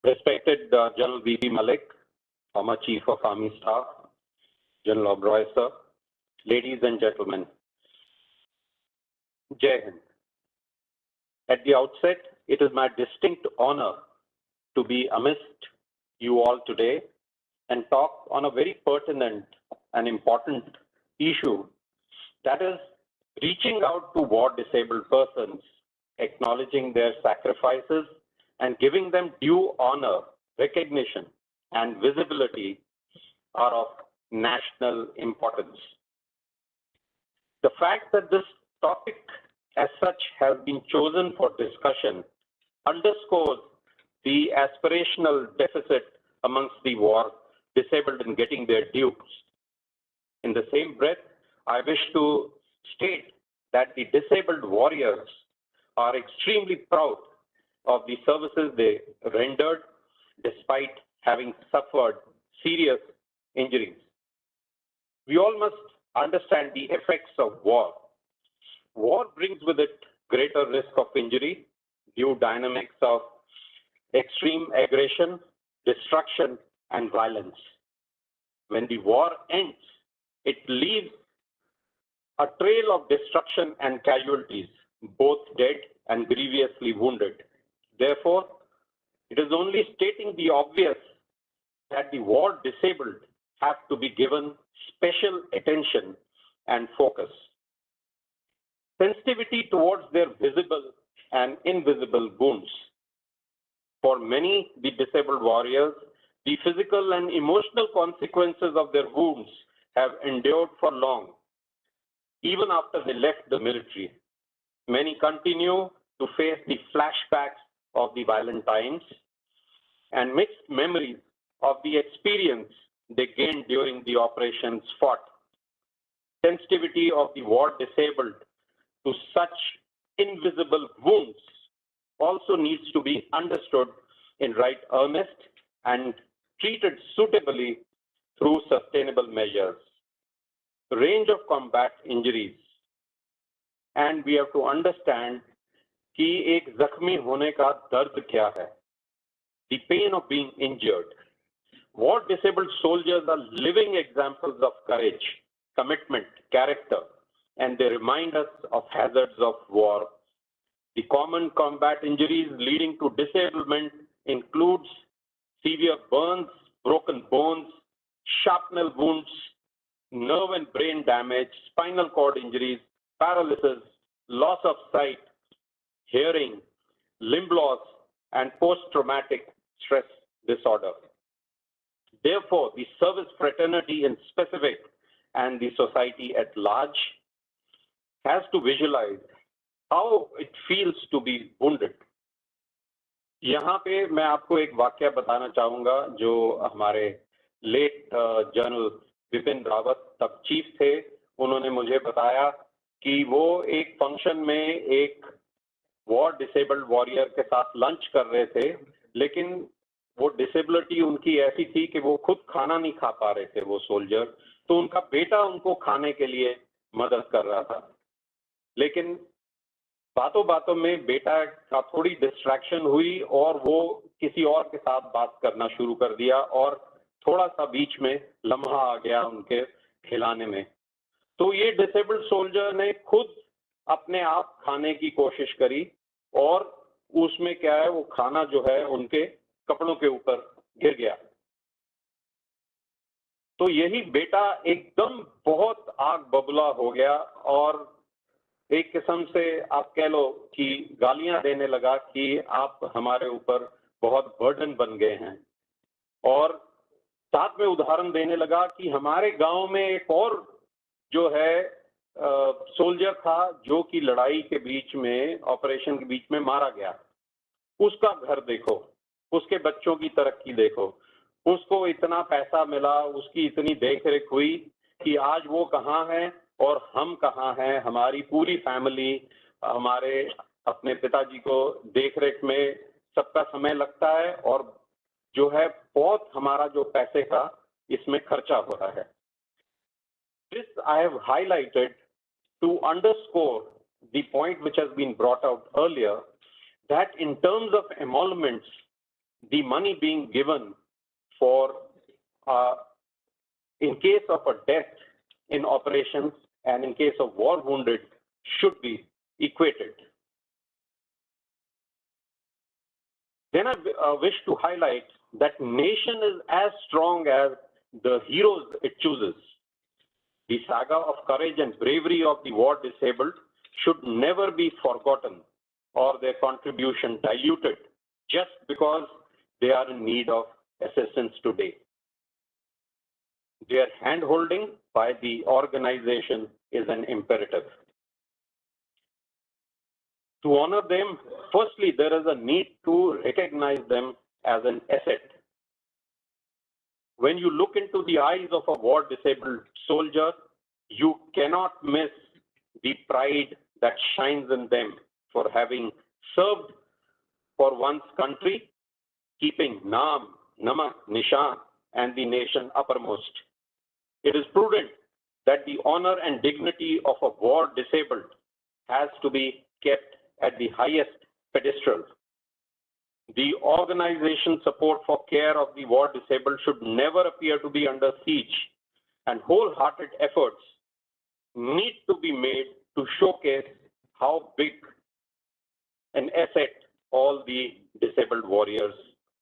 Respected General V.B. Malik, former Chief of Army Staff, General Oberoi, sir, ladies and gentlemen, Jai Hind. At the outset, it is my distinct honor to be amidst you all today and talk on a very pertinent and important issue, that is reaching out to war-disabled persons, acknowledging their sacrifices and giving them due honor, recognition, and visibility are of national importance. The fact that this topic as such has been chosen for discussion underscores the aspirational deficit amongst the war disabled in getting their dues. In the same breath, I wish to state that the disabled warriors are extremely proud of the services they rendered despite having suffered serious injuries. We all must understand the effects of war. War brings with it greater risk of injury, due dynamics of extreme aggression, destruction, and violence. When the war ends, it leaves a trail of destruction and casualties, both dead and grievously wounded. Therefore, it is only stating the obvious that the war disabled have to be given special attention and focus. Sensitivity towards their visible and invisible wounds. For many, the disabled warriors, the physical and emotional consequences of their wounds have endured for long, even after they left the military. Many continue to face the flashbacks of the violent times and mixed memories of the experience they gained during the operations fought. Sensitivity of the war disabled to such invisible wounds also needs to be understood in right earnest and treated suitably through sustainable measures. The range of combat injuries, and we have to understand कि एक जख्मी होने का दर्द क्या है, the pain of being injured. War-disabled soldiers are living examples of courage, commitment, character, and they remind us of hazards of war. The common combat injuries leading to disablement includes severe burns, broken bones, shrapnel wounds, nerve and brain damage, spinal cord injuries, paralysis, loss of sight, hearing, limb loss, and post-traumatic stress disorder. Therefore, the service fraternity in specific and the society at large has to visualize how it feels to be wounded. यहाँ पे मैं आपको एक वाक्य बताना चाहूँगा जो हमारे लेट जनरल विपिन रावत तब चीफ थे, उन्होंने मुझे बताया कि वो एक फंक्शन में एक वॉर डिसेबल्ड वॉरियर के साथ लंच कर रहे थे, लेकिन वो डिसेबिलिटी उनकी ऐसी थी कि वो खुद खाना नहीं खा पा रहे थे वो सोल्जर, तो उनका बेटा उनको खाने के लिए मदद कर रहा था। लेकिन बातों बातों में बेटा का थोड़ी डिस्ट्रैक्शन हुई और वो किसी और के साथ बात करना शुरू कर दिया और थोड़ा सा बीच में लम्हा आ गया उनके खिलाने में। तो ये डिसेबल्ड सोल्जर ने खुद अपने आप खाने की कोशिश करी और उसमें क्या है, वो खाना जो है उनके कपड़ों के ऊपर गिर गया। तो यही बेटा एकदम बहुत आग बबूला हो गया और एक किस्म से आप कह लो कि गालियां देने लगा कि आप हमारे ऊपर बहुत बर्डन बन गए हैं, और साथ में उदाहरण देने लगा कि हमारे गांव में एक और जो है सोल्जर था जो कि लड़ाई के बीच में, ऑपरेशन के बीच में मारा गया। उसका घर देखो, उसके बच्चों की तरक्की देखो, उसको इतना पैसा मिला, उसकी इतनी देखरेख हुई कि आज वो कहाँ है और हम कहाँ हैं। हमारी पूरी फैमिली, हमारे अपने पिताजी को देखरेख में सबका समय लगता है और जो है बहुत हमारा जो पैसे का इसमें खर्चा हो रहा है। This I have highlighted to underscore the point which has been brought out earlier, that in terms of emoluments, the money being given for in case of a death in operations and in case of war wounded should be equated. Then I wish to highlight that nation is as strong as the heroes it chooses. The saga of courage and bravery of the war disabled should never be forgotten or their contribution diluted just because they are in need of assistance today. Their hand-holding by the organization is an imperative. To honor them, firstly, there is a need to recognize them as an asset. When you look into the eyes of a war-disabled soldier, you cannot miss the pride that shines in them for having served for one's country, keeping Naam, Namak, Nishan, and the nation uppermost. It is prudent that the honor and dignity of a war disabled has to be kept at the highest pedestal. The organization support for care of the war disabled should never appear to be under siege, and wholehearted efforts need to be made to showcase how big an asset all the disabled warriors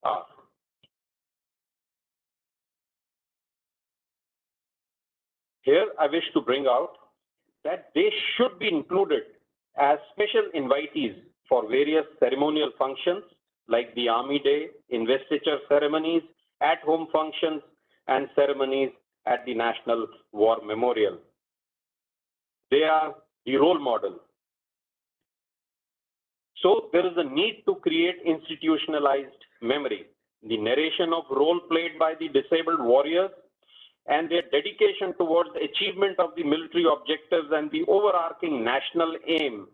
are. Here, I wish to bring out that they should be included as special invitees for various ceremonial functions like the Army Day, investiture ceremonies, at-home functions, and ceremonies at the National War Memorial. They are the role model. So there is a need to create institutionalized memory. The narration of role played by the disabled warriors and their dedication towards the achievement of the military objectives and the overarching national aim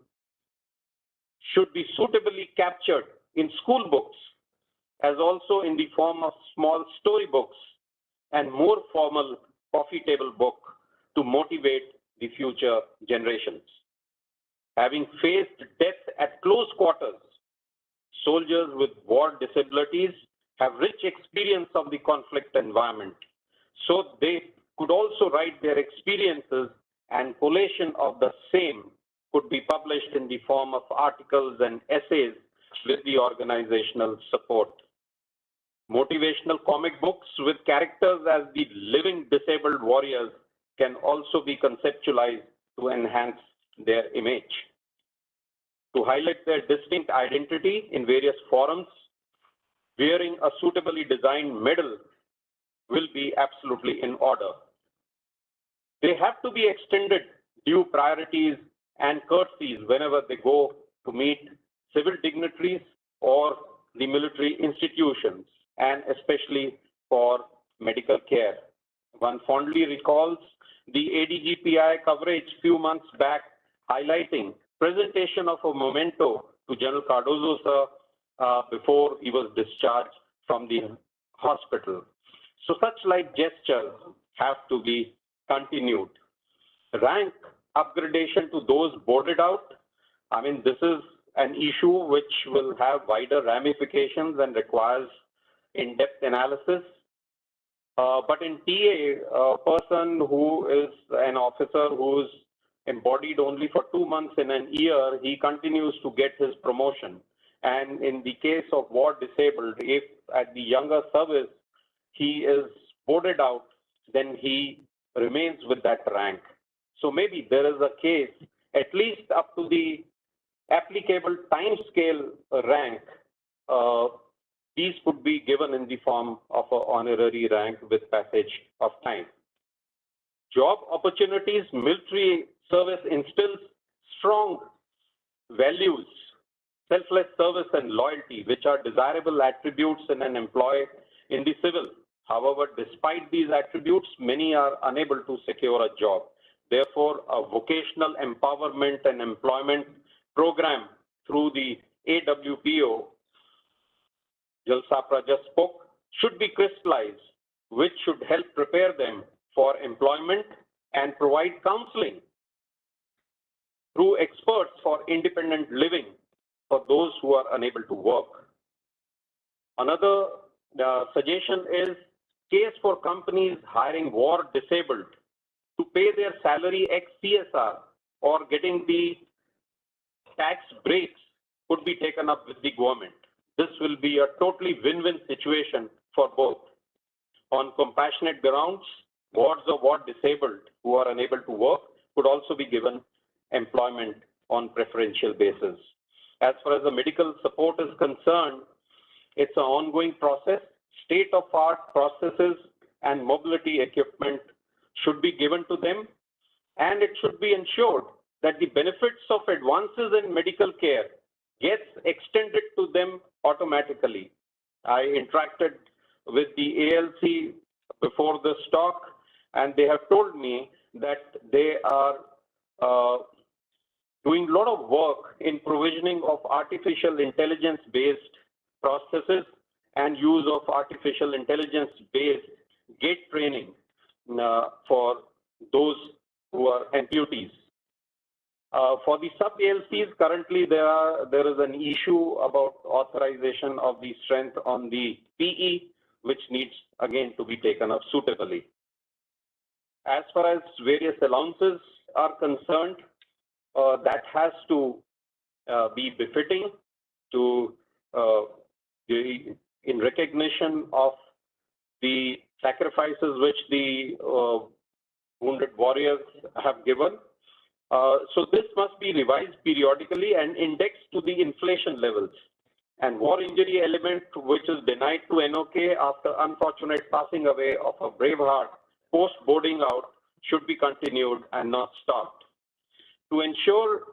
should be suitably captured in school books, as also in the form of small storybooks and more formal coffee table book to motivate the future generations. Having faced death at close quarters, soldiers with war disabilities have rich experience of the conflict environment, so they could also write their experiences, and collation of the same could be published in the form of articles and essays with the organizational support. Motivational comic books with characters as the living disabled warriors can also be conceptualized to enhance their image. To highlight their distinct identity in various forums, wearing a suitably designed medal will be absolutely in order. They have to be extended due priorities and courtesies whenever they go to meet civil dignitaries or the military institutions, and especially for medical care. One fondly recalls the ADGPI coverage few months back highlighting presentation of a memento to General Cardozo sir before he was discharged from the hospital. So such like gestures have to be continued. Rank upgradation to those boarded out, I mean, this is an issue which will have wider ramifications and requires in-depth analysis. But in TA, a person who is an officer who's embodied only for 2 months in a year, he continues to get his promotion. And in the case of war disabled, if at the younger service he is boarded out, then he remains with that rank. So maybe there is a case, at least up to the applicable time scale rank, these could be given in the form of an honorary rank with passage of time. Job opportunities, military service instills strong values, selfless service and loyalty, which are desirable attributes in an employee in the civil. However, despite these attributes, many are unable to secure a job. Therefore, a vocational empowerment and employment program through the AWPO, Jalsapra just spoke, should be crystallized, which should help prepare them for employment and provide counseling through experts for independent living for those who are unable to work. Another suggestion is case for companies hiring war disabled to pay their salary ex CSR or getting the tax breaks could be taken up with the government. This will be a totally win-win situation for both. On compassionate grounds, wards of war disabled who are unable to work could also be given employment on preferential basis. As far as the medical support is concerned, it's an ongoing process. State-of-art processes and mobility equipment should be given to them, and it should be ensured that the benefits of advances in medical care gets extended to them automatically. I interacted with the ALC before this talk, and they have told me that they are doing a lot of work in provisioning of artificial intelligence-based processes and use of artificial intelligence-based gate training for those who are amputees. For the sub-ALCs, currently there is an issue about authorization of the strength on the PE, which needs again to be taken up suitably. As far as various allowances are concerned, that has to be befitting to in recognition of the sacrifices which the wounded warriors have given. So this must be revised periodically and indexed to the inflation levels. And war injury element, which is denied to NOK after unfortunate passing away of a brave heart post boarding out, should be continued and not stopped. To ensure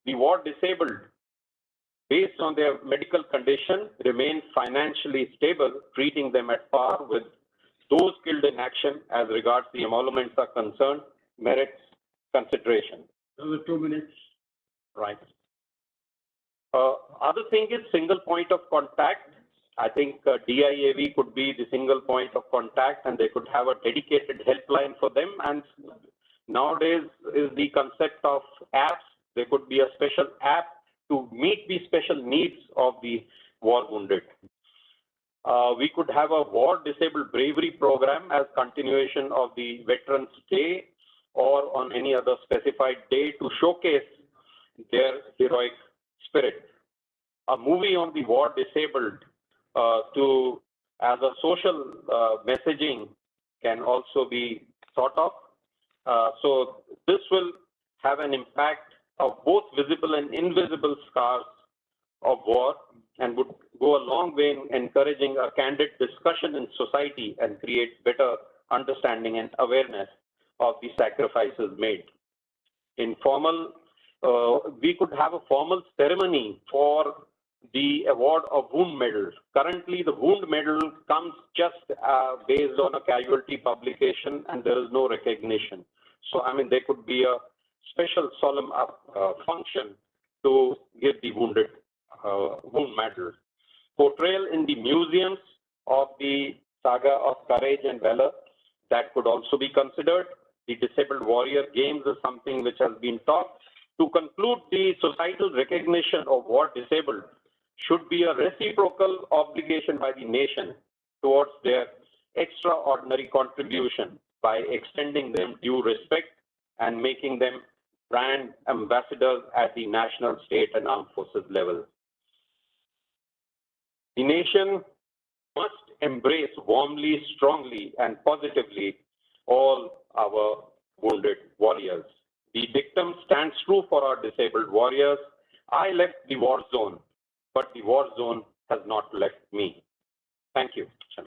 the war disabled, based on their medical condition, remain financially stable, treating them at par with those killed in action as regards the emoluments are concerned, merits consideration. Another 2 minutes. Right. Other thing is single point of contact. I think DIAV could be the single point of contact, and they could have a dedicated helpline for them. And nowadays is the concept of apps. There could be a special app to meet the special needs of the war wounded. We could have a war disabled bravery program as continuation of the Veterans Day or on any other specified day to showcase their heroic spirit. A movie on the war disabled as a social messaging can also be thought of. So this will have an impact of both visible and invisible scars of war and would go a long way in encouraging a candid discussion in society and create better understanding and awareness of the sacrifices made. We could have a formal ceremony for the award of wound medal. Currently, the wound medal comes just based on a casualty publication, and there is no recognition. So, I mean, there could be a special solemn function to give the wounded wound medal. Portrayal in the museums of the saga of courage and valor, that could also be considered. The disabled warrior games is something which has been taught. To conclude, the societal recognition of war disabled should be a reciprocal obligation by the nation towards their extraordinary contribution by extending them due respect and making them brand ambassadors at the national, state, and armed forces level. The nation must embrace warmly, strongly, and positively all our wounded warriors. The dictum stands true for our disabled warriors. I left the war zone, but the war zone has not left me. Thank you.